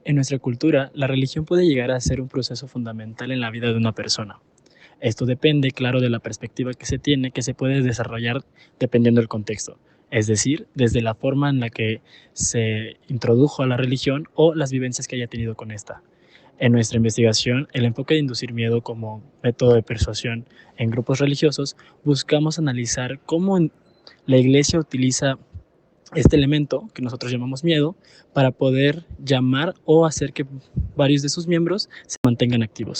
En nuestra cultura, la religión puede llegar a ser un proceso fundamental en la vida de una persona. Esto depende, claro, de la perspectiva que se tiene, que se puede desarrollar dependiendo del contexto, es decir, desde la forma en la que se introdujo a la religión o las vivencias que haya tenido con esta. En nuestra investigación, el enfoque de inducir miedo como método de persuasión en grupos religiosos, buscamos analizar cómo la iglesia utiliza este elemento que nosotros llamamos miedo para poder llamar o hacer que varios de sus miembros se mantengan activos.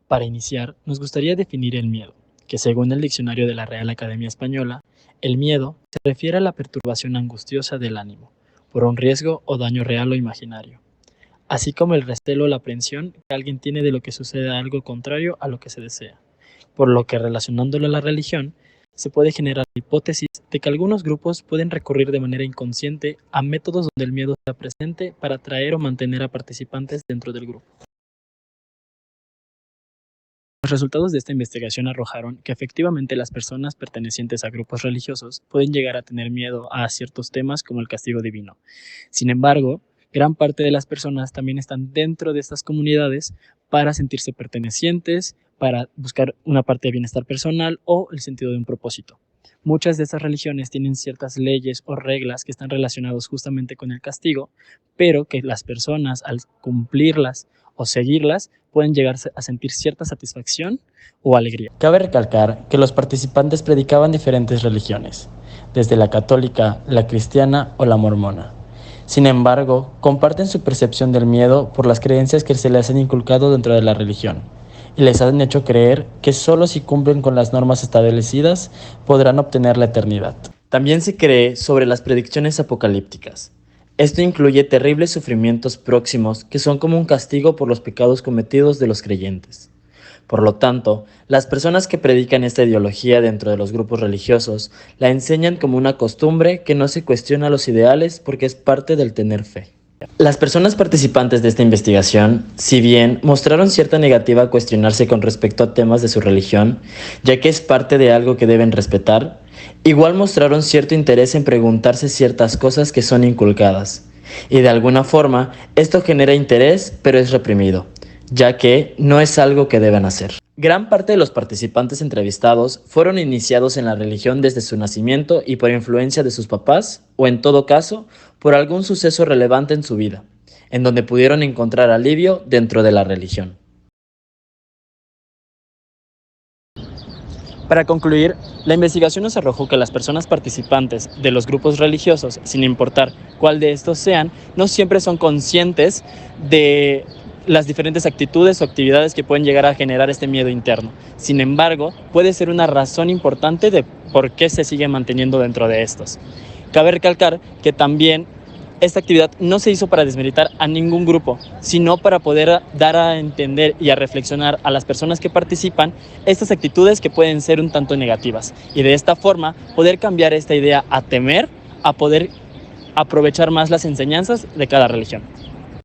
Para iniciar, nos gustaría definir el miedo, que según el diccionario de la Real Academia Española, el miedo se refiere a la perturbación angustiosa del ánimo, por un riesgo o daño real o imaginario, así como el recelo o la aprensión que alguien tiene de lo que suceda algo contrario a lo que se desea. Por lo que relacionándolo a la religión, se puede generar la hipótesis de que algunos grupos pueden recurrir de manera inconsciente a métodos donde el miedo está presente para atraer o mantener a participantes dentro del grupo. Los resultados de esta investigación arrojaron que efectivamente las personas pertenecientes a grupos religiosos pueden llegar a tener miedo a ciertos temas como el castigo divino. Sin embargo, gran parte de las personas también están dentro de estas comunidades para sentirse pertenecientes, para buscar una parte de bienestar personal o el sentido de un propósito. Muchas de estas religiones tienen ciertas leyes o reglas que están relacionadas justamente con el castigo, pero que las personas al cumplirlas o seguirlas pueden llegar a sentir cierta satisfacción o alegría. Cabe recalcar que los participantes predicaban diferentes religiones, desde la católica, la cristiana o la mormona. Sin embargo, comparten su percepción del miedo por las creencias que se les han inculcado dentro de la religión y les han hecho creer que solo si cumplen con las normas establecidas podrán obtener la eternidad. También se cree sobre las predicciones apocalípticas. Esto incluye terribles sufrimientos próximos que son como un castigo por los pecados cometidos de los creyentes. Por lo tanto, las personas que predican esta ideología dentro de los grupos religiosos la enseñan como una costumbre que no se cuestiona los ideales porque es parte del tener fe. Las personas participantes de esta investigación, si bien mostraron cierta negativa a cuestionarse con respecto a temas de su religión, ya que es parte de algo que deben respetar, igual mostraron cierto interés en preguntarse ciertas cosas que son inculcadas. Y de alguna forma, esto genera interés, pero es reprimido, ya que no es algo que deben hacer. Gran parte de los participantes entrevistados fueron iniciados en la religión desde su nacimiento y por influencia de sus papás, o en todo caso, por algún suceso relevante en su vida, en donde pudieron encontrar alivio dentro de la religión. Para concluir, la investigación nos arrojó que las personas participantes de los grupos religiosos, sin importar cuál de estos sean, no siempre son conscientes de las diferentes actitudes o actividades que pueden llegar a generar este miedo interno. Sin embargo, puede ser una razón importante de por qué se sigue manteniendo dentro de estos. Cabe recalcar que también esta actividad no se hizo para desmeritar a ningún grupo, sino para poder dar a entender y a reflexionar a las personas que participan estas actitudes que pueden ser un tanto negativas. Y de esta forma poder cambiar esta idea a temer, a poder aprovechar más las enseñanzas de cada religión.